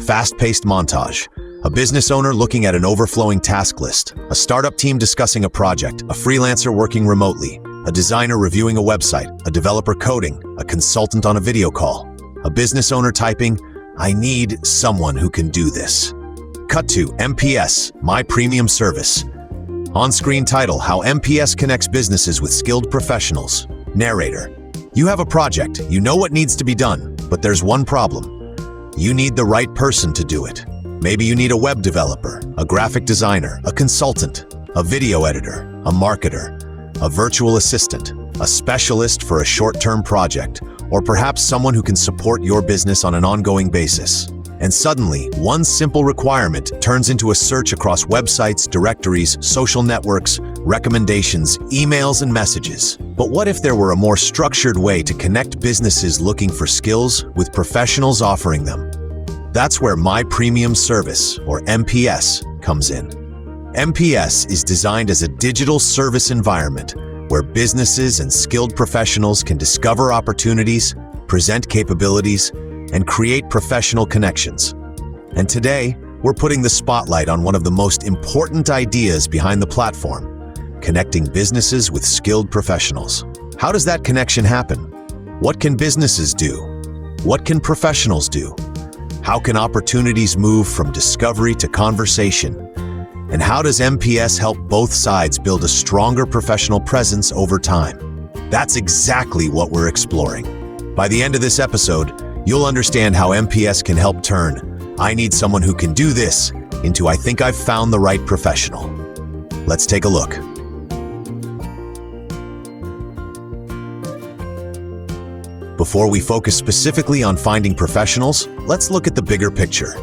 Fast-paced montage. A business owner looking at an overflowing task list. A startup team discussing a project. A freelancer working remotely. A designer reviewing a website. A developer coding. A consultant on a video call. A business owner typing, "I need someone who can do this." Cut to MPS, My Premium Service. On-screen title, How MPS Connects Businesses with Skilled Professionals. Narrator, you have a project, you know what needs to be done, but there's one problem. You need the right person to do it. Maybe you need a web developer, a graphic designer, a consultant, a video editor, a marketer, a virtual assistant, a specialist for a short-term project, or perhaps someone who can support your business on an ongoing basis. And suddenly, one simple requirement turns into a search across websites, directories, social networks, recommendations, emails, and messages. But what if there were a more structured way to connect businesses looking for skills with professionals offering them? That's where My Premium Service, or MPS, comes in. MPS is designed as a digital service environment where businesses and skilled professionals can discover opportunities, present capabilities, and create professional connections. And today, we're putting the spotlight on one of the most important ideas behind the platform, connecting businesses with skilled professionals. How does that connection happen? What can businesses do? What can professionals do? How can opportunities move from discovery to conversation? And how does MPS help both sides build a stronger professional presence over time? That's exactly what we're exploring. By the end of this episode, you'll understand how MPS can help turn "I need someone who can do this" into "I think I've found the right professional." Let's take a look. Before we focus specifically on finding professionals, let's look at the bigger picture.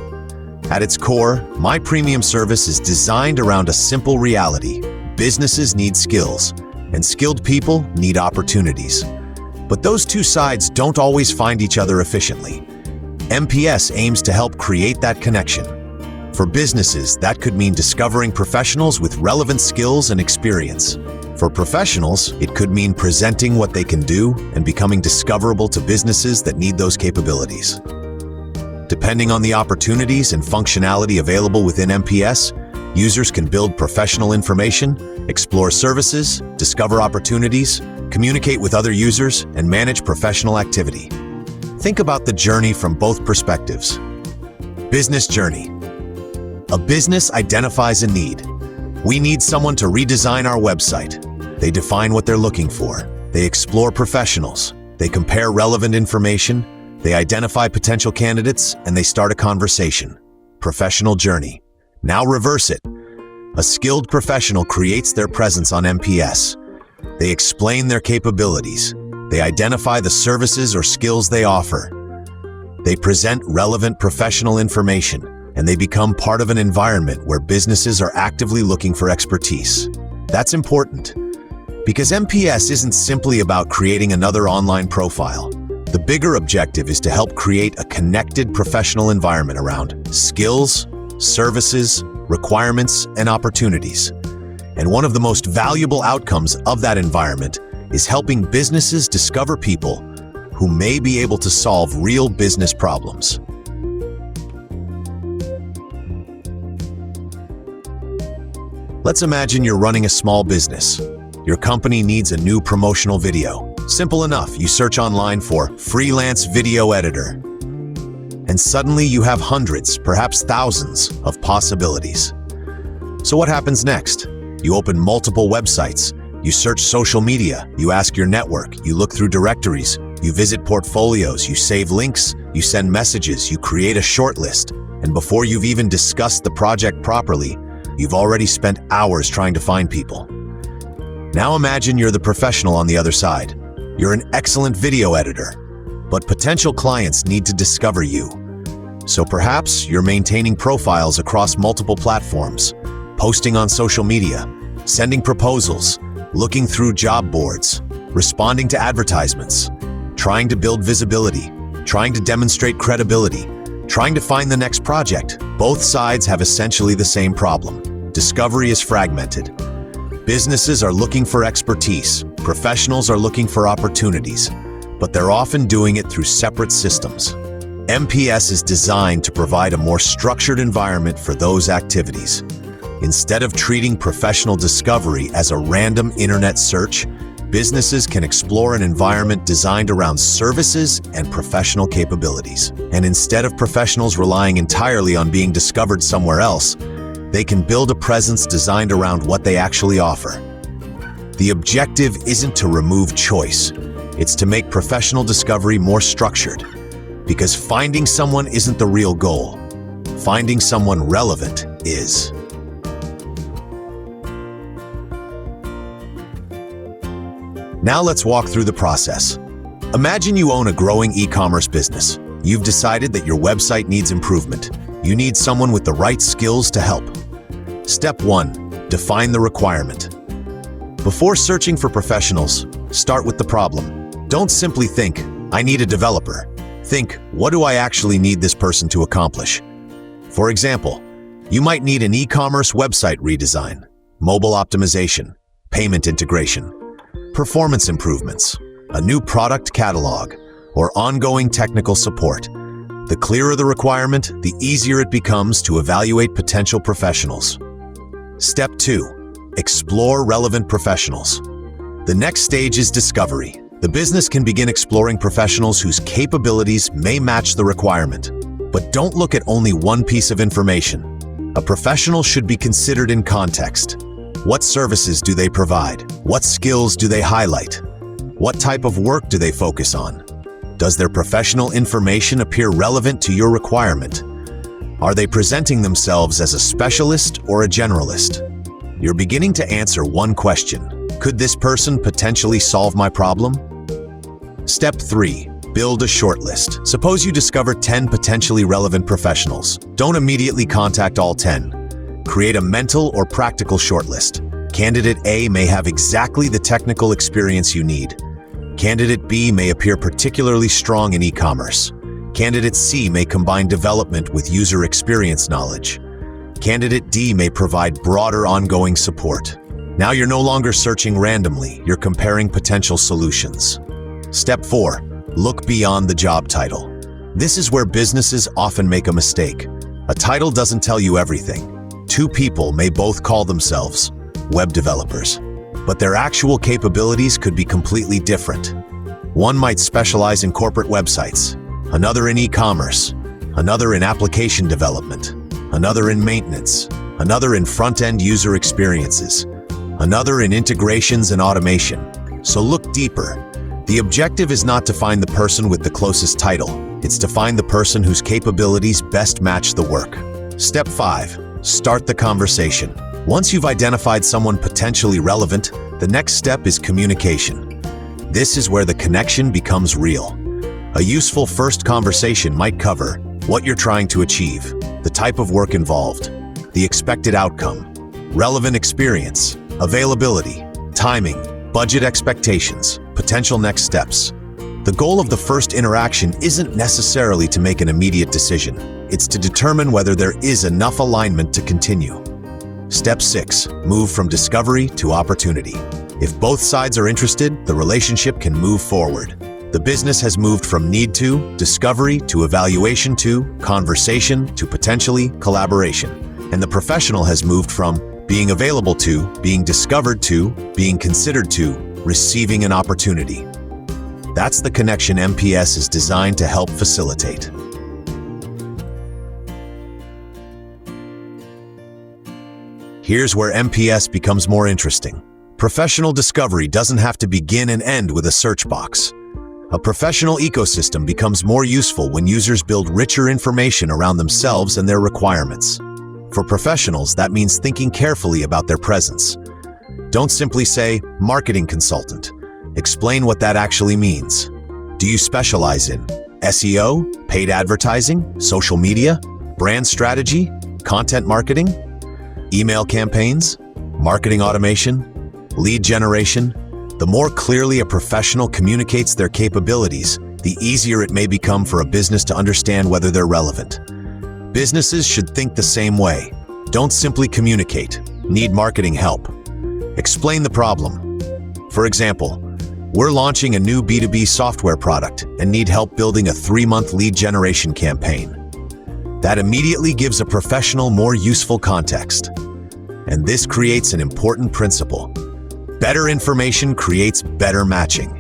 At its core, My Premium Service is designed around a simple reality. Businesses need skills, and skilled people need opportunities. But those two sides don't always find each other efficiently. MPS aims to help create that connection. For businesses, that could mean discovering professionals with relevant skills and experience. For professionals, it could mean presenting what they can do and becoming discoverable to businesses that need those capabilities. Depending on the opportunities and functionality available within MPS, users can build professional information, explore services, discover opportunities, communicate with other users, and manage professional activity. Think about the journey from both perspectives. Business journey. A business identifies a need. We need someone to redesign our website. They define what they're looking for. They explore professionals. They compare relevant information. They identify potential candidates, and they start a conversation. Professional journey. Now reverse it. A skilled professional creates their presence on MPS. They explain their capabilities. They identify the services or skills they offer. They present relevant professional information, and they become part of an environment where businesses are actively looking for expertise. That's important, because MPS isn't simply about creating another online profile. The bigger objective is to help create a connected professional environment around skills, services, requirements, and opportunities. And one of the most valuable outcomes of that environment is helping businesses discover people who may be able to solve real business problems. Let's imagine you're running a small business. Your company needs a new promotional video. Simple enough, you search online for freelance video editor. And suddenly you have hundreds, perhaps thousands, of possibilities. So what happens next? You open multiple websites. You search social media. You ask your network. You look through directories. You visit portfolios. You save links. You send messages. You create a short list. And before you've even discussed the project properly, you've already spent hours trying to find people. Now imagine you're the professional on the other side. You're an excellent video editor, but potential clients need to discover you. So perhaps you're maintaining profiles across multiple platforms, posting on social media, sending proposals, looking through job boards, responding to advertisements, trying to build visibility, trying to demonstrate credibility, trying to find the next project. Both sides have essentially the same problem. Discovery is fragmented. Businesses are looking for expertise. Professionals are looking for opportunities, but they're often doing it through separate systems. MPS is designed to provide a more structured environment for those activities. Instead of treating professional discovery as a random internet search, businesses can explore an environment designed around services and professional capabilities. And instead of professionals relying entirely on being discovered somewhere else, they can build a presence designed around what they actually offer. The objective isn't to remove choice, it's to make professional discovery more structured. Because finding someone isn't the real goal. Finding someone relevant is. Now let's walk through the process. Imagine you own a growing e-commerce business. You've decided that your website needs improvement. You need someone with the right skills to help. Step 1. Define the requirement. Before searching for professionals, start with the problem. Don't simply think, I need a developer. Think, what do I actually need this person to accomplish? For example, you might need an e-commerce website redesign, mobile optimization, payment integration, performance improvements, a new product catalog, or ongoing technical support. The clearer the requirement, the easier it becomes to evaluate potential professionals. Step 2. Explore relevant professionals. The next stage is discovery. The business can begin exploring professionals whose capabilities may match the requirement. But don't look at only one piece of information. A professional should be considered in context. What services do they provide? What skills do they highlight? What type of work do they focus on? Does their professional information appear relevant to your requirement? Are they presenting themselves as a specialist or a generalist? You're beginning to answer one question. Could this person potentially solve my problem? Step 3. Build a shortlist. Suppose you discover 10 potentially relevant professionals. Don't immediately contact all 10. Create a mental or practical shortlist. Candidate A may have exactly the technical experience you need. Candidate B may appear particularly strong in e-commerce. Candidate C may combine development with user experience knowledge. Candidate D may provide broader ongoing support. Now you're no longer searching randomly, you're comparing potential solutions. Step 4. Look beyond the job title. This is where businesses often make a mistake. A title doesn't tell you everything. Two people may both call themselves web developers, but their actual capabilities could be completely different. One might specialize in corporate websites, another in e-commerce, another in application development, another in maintenance, another in front-end user experiences, another in integrations and automation. So look deeper. The objective is not to find the person with the closest title. It's to find the person whose capabilities best match the work. Step 5. Start the conversation. Once you've identified someone potentially relevant, the next step is communication. This is where the connection becomes real. A useful first conversation might cover what you're trying to achieve, the type of work involved, the expected outcome, relevant experience, availability, timing, budget expectations, potential next steps. The goal of the first interaction isn't necessarily to make an immediate decision. It's to determine whether there is enough alignment to continue. Step 6. Move from discovery to opportunity. If both sides are interested, the relationship can move forward. The business has moved from need to, discovery to evaluation to, conversation to potentially collaboration. And the professional has moved from being available to, being discovered to, being considered to, receiving an opportunity. That's the connection MPS is designed to help facilitate. Here's where MPS becomes more interesting. Professional discovery doesn't have to begin and end with a search box. A professional ecosystem becomes more useful when users build richer information around themselves and their requirements. For professionals, that means thinking carefully about their presence. Don't simply say, marketing consultant. Explain what that actually means. Do you specialize in SEO, paid advertising, social media, brand strategy, content marketing, email campaigns, marketing automation, lead generation? The more clearly a professional communicates their capabilities, the easier it may become for a business to understand whether they're relevant. Businesses should think the same way. Don't simply communicate. Need marketing help. Explain the problem. For example, We're launching a new B2B software product and need help building a 3-month lead generation campaign. That immediately gives a professional more useful context. And this creates an important principle. Better information creates better matching.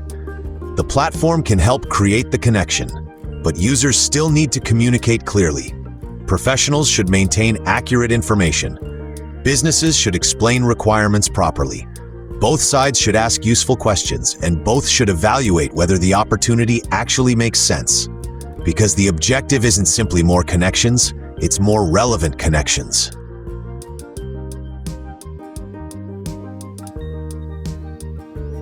The platform can help create the connection, but users still need to communicate clearly. Professionals should maintain accurate information. Businesses should explain requirements properly. Both sides should ask useful questions, and both should evaluate whether the opportunity actually makes sense. Because the objective isn't simply more connections, it's more relevant connections.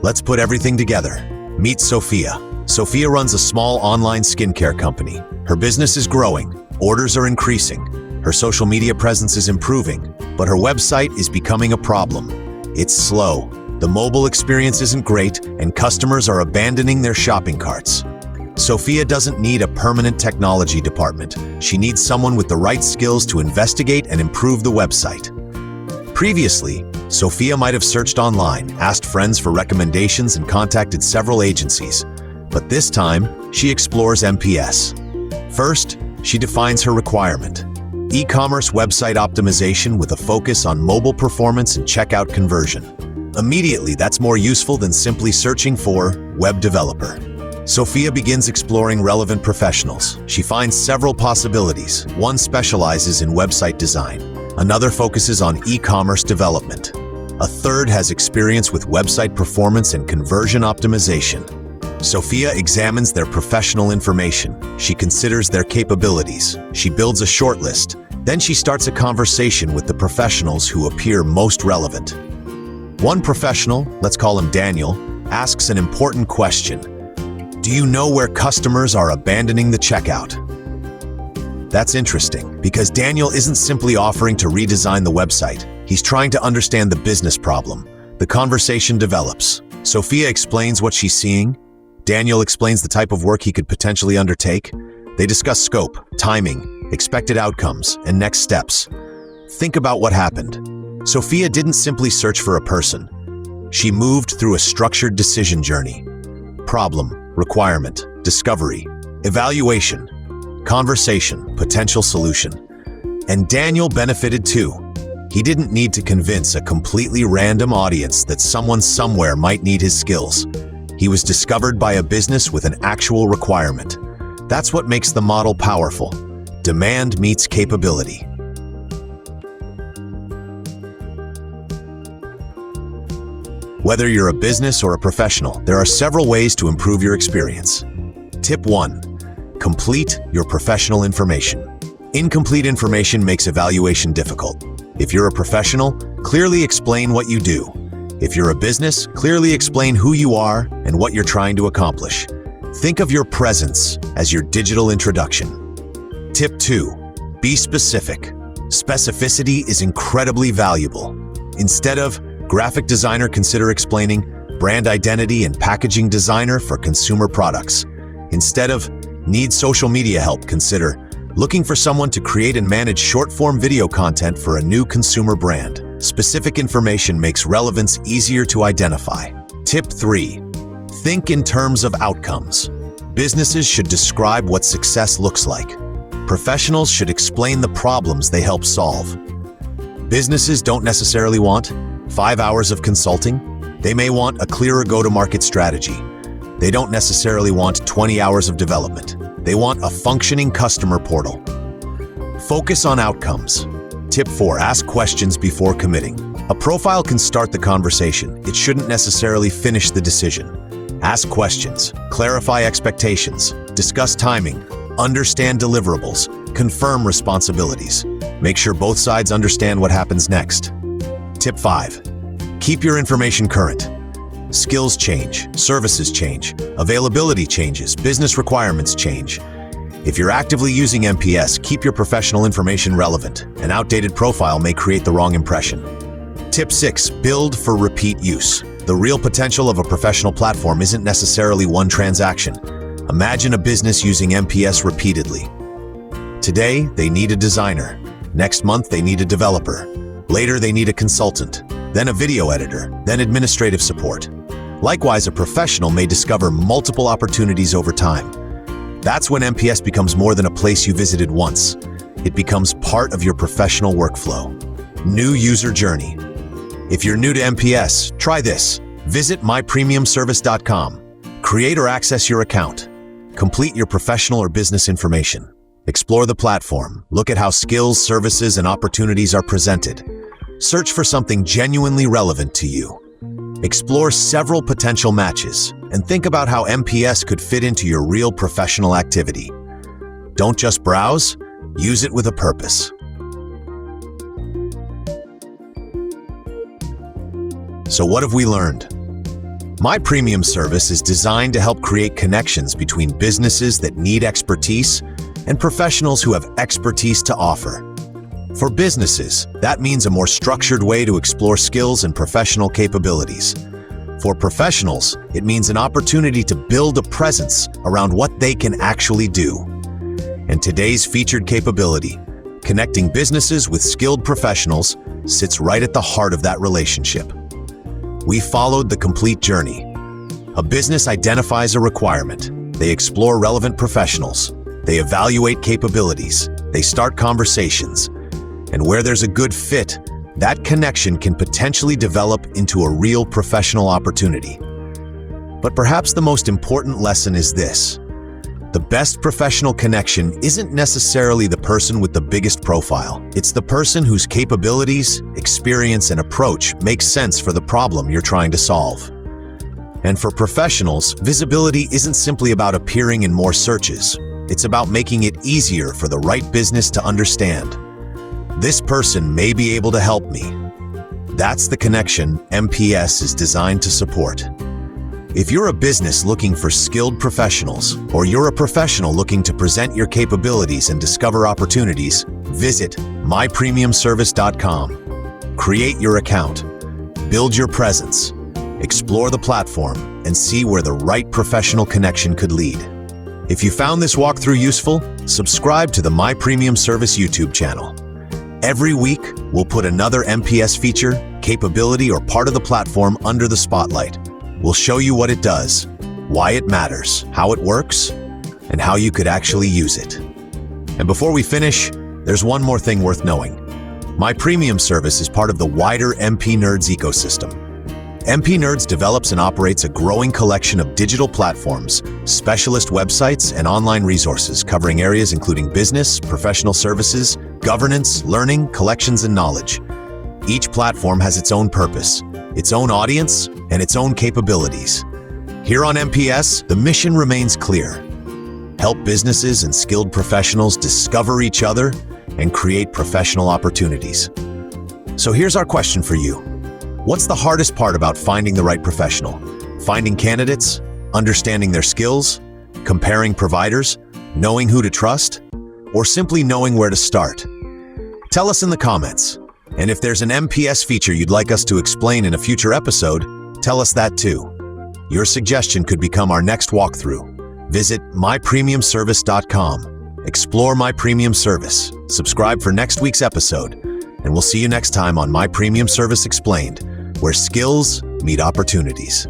Let's put everything together. Meet Sophia. Sophia runs a small online skincare company. Her business is growing, orders are increasing, her social media presence is improving, but her website is becoming a problem. It's slow, the mobile experience isn't great, and customers are abandoning their shopping carts. Sophia doesn't need a permanent technology department. She needs someone with the right skills to investigate and improve the website. Previously, Sophia might have searched online, asked friends for recommendations, and contacted several agencies. But this time, she explores MPS. First, she defines her requirement: e-commerce website optimization with a focus on mobile performance and checkout conversion. Immediately, that's more useful than simply searching for web developer. Sophia begins exploring relevant professionals. She finds several possibilities. One specializes in website design. Another focuses on e-commerce development. A third has experience with website performance and conversion optimization. Sophia examines their professional information. She considers their capabilities. She builds a shortlist. Then she starts a conversation with the professionals who appear most relevant. One professional, let's call him Daniel, asks an important question. Do you know where customers are abandoning the checkout? That's interesting, because Daniel isn't simply offering to redesign the website. He's trying to understand the business problem. The conversation develops. Sophia explains what she's seeing. Daniel explains the type of work he could potentially undertake. They discuss scope, timing, expected outcomes, and next steps. Think about what happened. Sophia didn't simply search for a person. She moved through a structured decision journey. Problem, requirement, discovery, evaluation, conversation, potential solution. And Daniel benefited too. He didn't need to convince a completely random audience that someone somewhere might need his skills. He was discovered by a business with an actual requirement. That's what makes the model powerful. Demand meets capability. Whether you're a business or a professional, there are several ways to improve your experience. Tip 1. Complete your professional information. Incomplete information makes evaluation difficult. If you're a professional, clearly explain what you do. If you're a business, clearly explain who you are and what you're trying to accomplish. Think of your presence as your digital introduction. Tip 2. Be specific. Specificity is incredibly valuable. Instead of graphic designer, consider explaining brand identity and packaging designer for consumer products. Instead of need social media help, consider looking for someone to create and manage short-form video content for a new consumer brand. Specific information makes relevance easier to identify. Tip 3. Think in terms of outcomes. Businesses should describe what success looks like. Professionals should explain the problems they help solve. Businesses don't necessarily want 5 hours of consulting. They may want a clearer go-to-market strategy. They don't necessarily want 20 hours of development. They want a functioning customer portal. Focus on outcomes. Tip 4. Ask questions before committing. A profile can start the conversation. It shouldn't necessarily finish the decision. Ask questions. Clarify expectations. Discuss timing. Understand deliverables. Confirm responsibilities. Make sure both sides understand what happens next. Tip 5. Keep your information current. Skills change, services change, availability changes, business requirements change. If you're actively using MPS, keep your professional information relevant. An outdated profile may create the wrong impression. Tip 6. Build for repeat use. The real potential of a professional platform isn't necessarily one transaction. Imagine a business using MPS repeatedly. Today, they need a designer. Next month, they need a developer. Later, they need a consultant, then a video editor, then administrative support. Likewise, a professional may discover multiple opportunities over time. That's when MPS becomes more than a place you visited once. It becomes part of your professional workflow. New user journey. If you're new to MPS, try this. Visit mypremiumservice.com. Create or access your account. Complete your professional or business information. Explore the platform. Look at how skills, services, and opportunities are presented. Search for something genuinely relevant to you. Explore several potential matches and think about how MPS could fit into your real professional activity. Don't just browse, use it with a purpose. So what have we learned? My Premium Service is designed to help create connections between businesses that need expertise and professionals who have expertise to offer. For businesses, that means a more structured way to explore skills and professional capabilities. For professionals, it means an opportunity to build a presence around what they can actually do. And today's featured capability, connecting businesses with skilled professionals, sits right at the heart of that relationship. We followed the complete journey. A business identifies a requirement. They explore relevant professionals. They evaluate capabilities. They start conversations. And where there's a good fit, that connection can potentially develop into a real professional opportunity. But perhaps the most important lesson is this. The best professional connection isn't necessarily the person with the biggest profile. It's the person whose capabilities, experience, and approach make sense for the problem you're trying to solve. And for professionals, visibility isn't simply about appearing in more searches. It's about making it easier for the right business to understand. This person may be able to help me. That's the connection MPS is designed to support. If you're a business looking for skilled professionals, or you're a professional looking to present your capabilities and discover opportunities, visit mypremiumservice.com. Create your account, build your presence, explore the platform, and see where the right professional connection could lead. If you found this walkthrough useful, subscribe to the My Premium Service YouTube channel. Every week, we'll put another MPS feature, capability, or part of the platform under the spotlight. We'll show you what it does, why it matters, how it works, and how you could actually use it. And before we finish, there's one more thing worth knowing. My Premium Service is part of the wider MP Nerds ecosystem. MP Nerds develops and operates a growing collection of digital platforms, specialist websites, and online resources covering areas including business, professional services, governance, learning, collections, and knowledge. Each platform has its own purpose, its own audience, and its own capabilities. Here on MPS, the mission remains clear. Help businesses and skilled professionals discover each other and create professional opportunities. So here's our question for you. What's the hardest part about finding the right professional? Finding candidates, understanding their skills, comparing providers, knowing who to trust, or simply knowing where to start? Tell us in the comments. And if there's an MPS feature you'd like us to explain in a future episode, tell us that too. Your suggestion could become our next walkthrough. Visit mypremiumservice.com. Explore My Premium Service. Subscribe for next week's episode. And we'll see you next time on My Premium Service Explained, where skills meet opportunities.